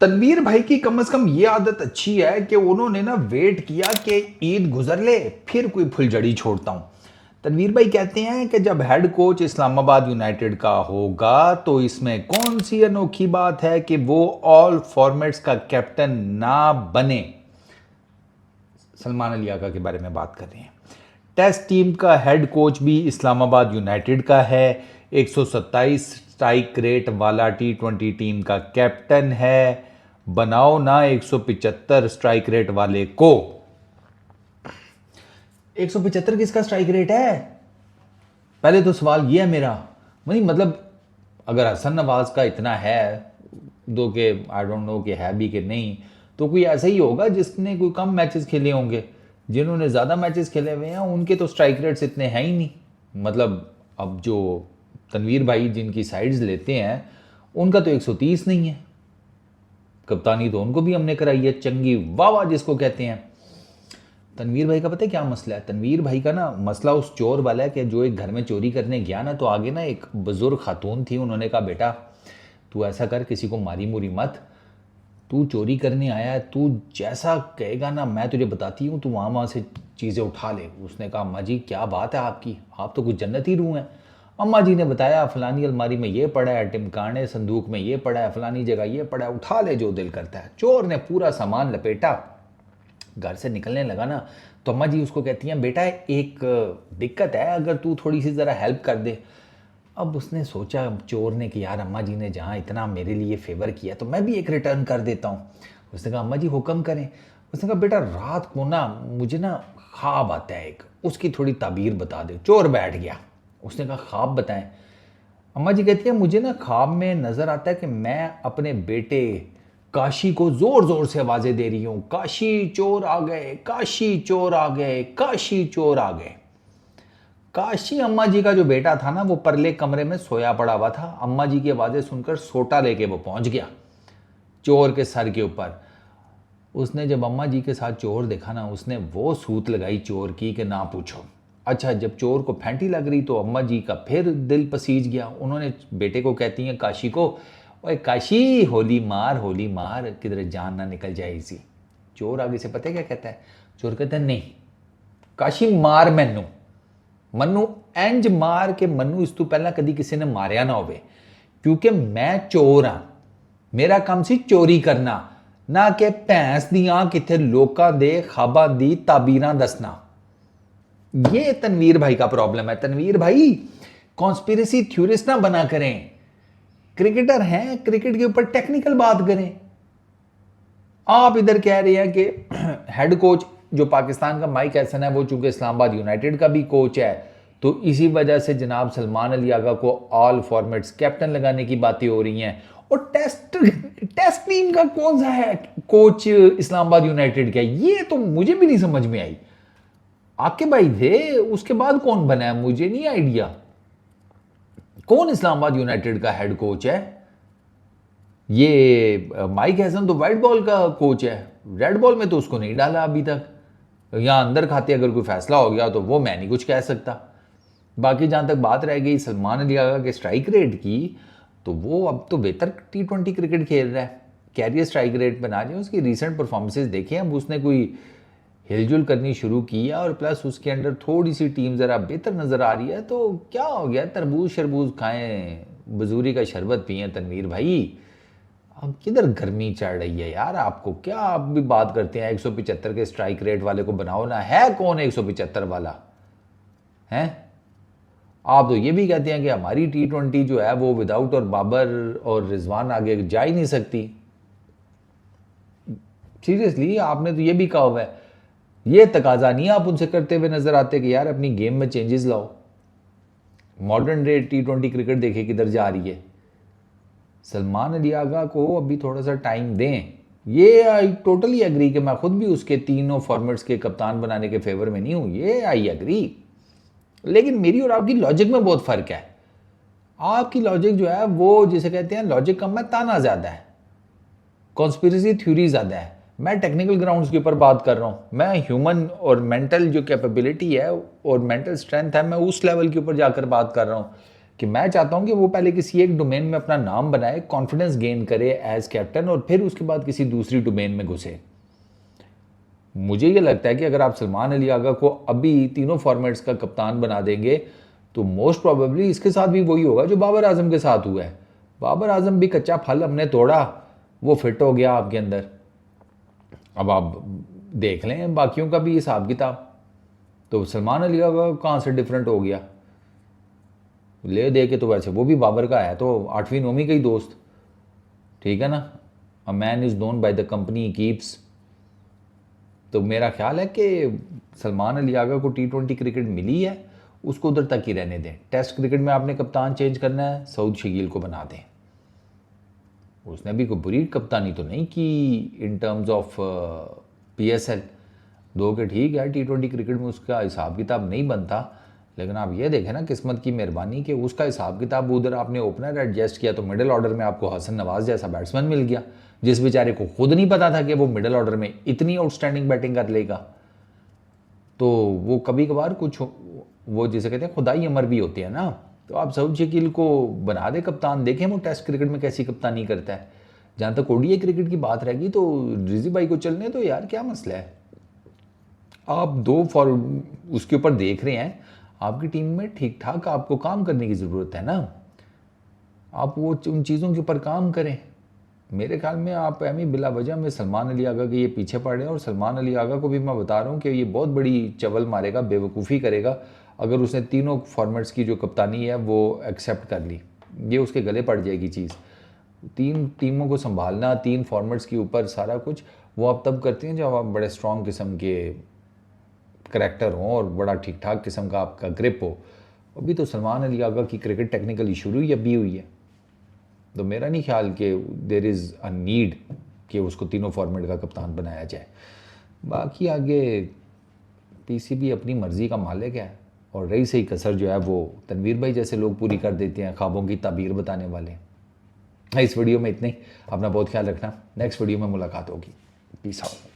तनवीर भाई की कम से कम ये आदत अच्छी है कि उन्होंने ना वेट किया कि ईद गुजर ले फिर कोई फुलझड़ी छोड़ता हूं। तनवीर भाई कहते हैं कि जब हेड कोच इस्लामाबाद यूनाइटेड का होगा तो इसमें कौन सी अनोखी बात है कि वो ऑल फॉर्मेट्स का कैप्टन ना बने। सलमान अली आका के बारे में बात कर रहे हैं। टेस्ट टीम का हेड कोच भी इस्लामाबाद यूनाइटेड का है। 127 स्ट्राइक रेट वाला T20 टीम का कैप्टन है। बनाओ ना 175 स्ट्राइक रेट वाले को। 175 किसका स्ट्राइक रेट है? पहले तो सवाल ये है मेरा। नहीं मतलब अगर हसन नवाज का इतना है दो के आई डोंट नो कि है भी कि नहीं, तो कोई ऐसा ही होगा जिसने कोई कम मैचेस खेले होंगे। जिन्होंने ज़्यादा मैचेस खेले हुए हैं उनके तो स्ट्राइक रेट्स इतने हैं ही नहीं। मतलब अब जो तनवीर भाई जिनकी साइड्स लेते हैं उनका तो 130 नहीं है। कप्तानी तो उनको भी हमने कराई है, चंगी वाह वाह जिसको कहते हैं। तनवीर भाई का पता है क्या मसला है? तनवीर भाई का ना मसला उस चोर वाला है कि जो एक घर में चोरी करने गया ना, तो आगे ना एक बुजुर्ग खातून थी, उन्होंने कहा बेटा तू ऐसा कर, किसी को मारी मुरी मत, तू चोरी करने आया है, तू जैसा कहेगा ना मैं तुझे बताती हूँ, तू वहाँ से चीज़ें उठा ले। उसने कहा अम्मा जी क्या बात है आपकी, आप तो कुछ जन्नती रूह हैं। अम्मा जी ने बताया फलानी अलमारी में ये पड़ा है, टिमकाने संदूक में ये पड़ा है, फलानी जगह ये पड़ा है, उठा ले जो दिल करता है। चोर ने पूरा सामान लपेटा, घर से निकलने लगा ना, तो अम्मा जी उसको कहती हैं बेटा एक दिक्कत है, अगर तू थोड़ी सी ज़रा हेल्प कर दे। अब उसने सोचा चोर ने कि यार अम्मा जी ने जहाँ इतना मेरे लिए फेवर किया तो मैं भी एक रिटर्न कर देता हूँ। उसने कहा अम्मा जी हुक्म करें। उसने कहा बेटा रात को ना मुझे ना ख्वाब आता है एक, उसकी थोड़ी ताबीर बता दे। चोर बैठ गया। उसने कहा ख्वाब बताएं। अम्मा जी कहती है मुझे ना ख्वाब में नज़र आता है कि मैं अपने बेटे काशी को ज़ोर ज़ोर से आवाज़ें दे रही हूँ, काशी चोर आ गए, काशी चोर आ गए, काशी चोर आ गए। काशी अम्मा जी का जो बेटा था ना वो परले कमरे में सोया पड़ा हुआ था। अम्मा जी की आवाज़ें सुनकर सोटा लेके वो पहुंच गया चोर के सर के ऊपर। उसने जब अम्मा जी के साथ चोर देखा ना, उसने वो सूत लगाई चोर की कि ना पूछो। अच्छा जब चोर को फैंटी लग रही तो अम्मा जी का फिर दिल पसीज गया। उन्होंने बेटे को कहती हैं काशी को, ओए काशी होली मार किधर जान ना निकल जाए इसी। चोर आगे से पता है क्या कहता है? चोर कहता है नहीं काशी मार मैनू, मनु इंज मार के मनु इस तू पहला कदी किसी ने मारिया ना होवे, क्योंकि मैं चोर हाँ, मेरा काम सी चोरी करना, ना कि भैंस दियां किथे लोकां दे ख्वाबां दी ताबीरां दसना। ये तनवीर भाई का प्रॉब्लम है। तनवीर भाई कॉन्स्पिरेसी थ्योरिस्ट ना बना करें, क्रिकेटर हैं, क्रिकेट के ऊपर टेक्निकल बात करें। आप इधर कह रहे हैं कि हेड कोच जो पाकिस्तान का माइक हैसन है वो चूंकि इस्लामाबाद यूनाइटेड का भी कोच है, तो इसी वजह से जनाब सलमान अली आगा को ऑल फॉर्मेट्स कैप्टन लगाने की बातें हो रही हैं। और टेस्ट टीम का कौन सा है कोच इस्लामाबाद यूनाइटेड का? ये तो मुझे भी नहीं समझ में आई। आपके भाई थे, उसके बाद कौन बना है मुझे नहीं आइडिया। कौन इस्लामाबाद यूनाइटेड का हेड कोच है? ये माइक हैसन तो वाइट बॉल का कोच है, रेड बॉल में तो उसको नहीं डाला अभी तक। यहाँ अंदर खाते अगर कोई फैसला हो गया तो वो मैं नहीं कुछ कह सकता। बाकी जहाँ तक बात रह गई सलमान अली आगा के स्ट्राइक रेट की, तो वो अब तो बेहतर T20 क्रिकेट खेल रहा है। कैरियर स्ट्राइक रेट पर ना जाए, उसकी रिसेंट परफॉर्मेंसेज देखें। अब उसने कोई हिलजुल करनी शुरू की है और प्लस उसके अंडर थोड़ी सी टीम ज़रा बेहतर नज़र आ रही है, तो क्या हो गया, तरबूज शरबूज खाएं, बजूरी का शरबत पिए तनवीर भाई। अब किधर गर्मी चढ़ रही है यार आपको, क्या आप भी बात करते हैं 175 के स्ट्राइक रेट वाले को बनाओ ना। है कौन 175 वाला है? आप तो ये भी कहते हैं कि हमारी T20 जो है वो विदाउट और बाबर और रिजवान आगे जा ही नहीं सकती। सीरियसली आपने तो ये भी कहा हुआ है, ये तकाजा नहीं आप उनसे करते हुए नजर आते कि यार अपनी गेम में चेंजेस लाओ। मॉडर्न डे T20 क्रिकेट देखे किधर जा रही है। सलमान अली आगा को अभी थोड़ा सा टाइम दें। ये आई टोटली एग्री कि मैं खुद भी उसके तीनों फॉर्मेट्स के कप्तान बनाने के फेवर में नहीं हूं, ये आई एग्री। लेकिन मेरी और आपकी लॉजिक में बहुत फ़र्क है। आपकी लॉजिक जो है वो जिसे कहते हैं लॉजिक कम है, ताना ज़्यादा है, कॉन्स्पिरेसी थ्योरी ज़्यादा है। मैं टेक्निकल ग्राउंड्स के ऊपर बात कर रहा हूँ। मैं ह्यूमन और मेंटल जो कैपेबिलिटी है और मेंटल स्ट्रेंथ है, मैं उस लेवल के ऊपर जाकर बात कर रहा हूँ कि मैं चाहता हूं कि वो पहले किसी एक डोमेन में अपना नाम बनाए, कॉन्फिडेंस गेन करे एज कैप्टन, और फिर उसके बाद किसी दूसरी डोमेन में घुसे। मुझे ये लगता है कि अगर आप सलमान अली आगा को अभी तीनों फॉर्मेट्स का कप्तान बना देंगे तो मोस्ट प्रोबेबली इसके साथ भी वही होगा जो बाबर आजम के साथ हुआ है। बाबर आजम भी कच्चा फल हमने तोड़ा, वो फिट हो गया आपके अंदर। अब आप देख लें बाकियों का भी हिसाब किताब, तो सलमान अली आगा कहाँ से डिफरेंट हो गया? ले दे के तो वैसे वो भी बाबर का है, तो 8वीं 9वीं का ही दोस्त, ठीक है ना। A man is known by the company keeps. तो मेरा ख्याल है कि सलमान अली आगा को T20 क्रिकेट मिली है, उसको उधर तक ही रहने दें। टेस्ट क्रिकेट में आपने कप्तान चेंज करना है, सऊद शकील को बना दें। उसने भी कोई बुरी कप्तानी तो नहीं की इन टर्म्स ऑफ PSL, दो के ठीक है, T20 क्रिकेट में उसका हिसाब किताब नहीं बनता, लेकिन आप ये देखें ना किस्मत की मेहरबानी कि उसका हिसाब किताब उधर आपने ओपनर एडजस्ट किया तो मिडिल ऑर्डर में आपको हसन नवाज जैसा बैट्समैन मिल गया, जिस बेचारे को खुद नहीं पता था कि वो मिडिल ऑर्डर में इतनी आउटस्टैंडिंग बैटिंग कर लेगा। तो वो कभी कभार कुछ वो जिसे कहते हैं खुदाई अमर भी होती है ना। तो आप सऊद शकील को बना दे कप्तान, देखें वो टेस्ट क्रिकेट में कैसी कप्तानी करता है। जहाँ तक ODI क्रिकेट की बात रहेगी तो रिजी भाई को चलने तो यार, क्या मसला है? आप दो फॉर उसके ऊपर देख रहे हैं, आपकी टीम में ठीक ठाक आपको काम करने की ज़रूरत है ना, आप वो उन चीज़ों के ऊपर काम करें। मेरे ख्याल में आप एमी बिला वजह में सलमान अली आगा के ये पीछे पड़ रहे हैं, और सलमान अली आगा को भी मैं बता रहा हूँ कि ये बहुत बड़ी चवल मारेगा, बेवकूफ़ी करेगा अगर उसने तीनों फॉर्मेट्स की जो कप्तानी है वो एक्सेप्ट कर ली। ये उसके गले पड़ जाएगी चीज़। 3 टीमों को संभालना, 3 फॉर्मेट्स के ऊपर सारा कुछ, वो आप तब करते हैं जब आप बड़े स्ट्रॉन्ग किस्म के करैक्टर हों और बड़ा ठीक ठाक किस्म का आपका ग्रिप हो। अभी तो सलमान अली आगा की क्रिकेट टेक्निकली शुरू ही अभी हुई है, तो मेरा नहीं ख्याल कि देर इज़ अ नीड कि उसको तीनों फॉर्मेट का कप्तान बनाया जाए। बाकी आगे PCB अपनी मर्ज़ी का मालिक है, और रही सही कसर जो है वो तनवीर भाई जैसे लोग पूरी कर देते हैं, ख्वाबों की ताबीर बताने वाले। इस वीडियो में इतने ही, अपना बहुत ख्याल रखना, नेक्स्ट वीडियो में मुलाकात होगी। Peace out.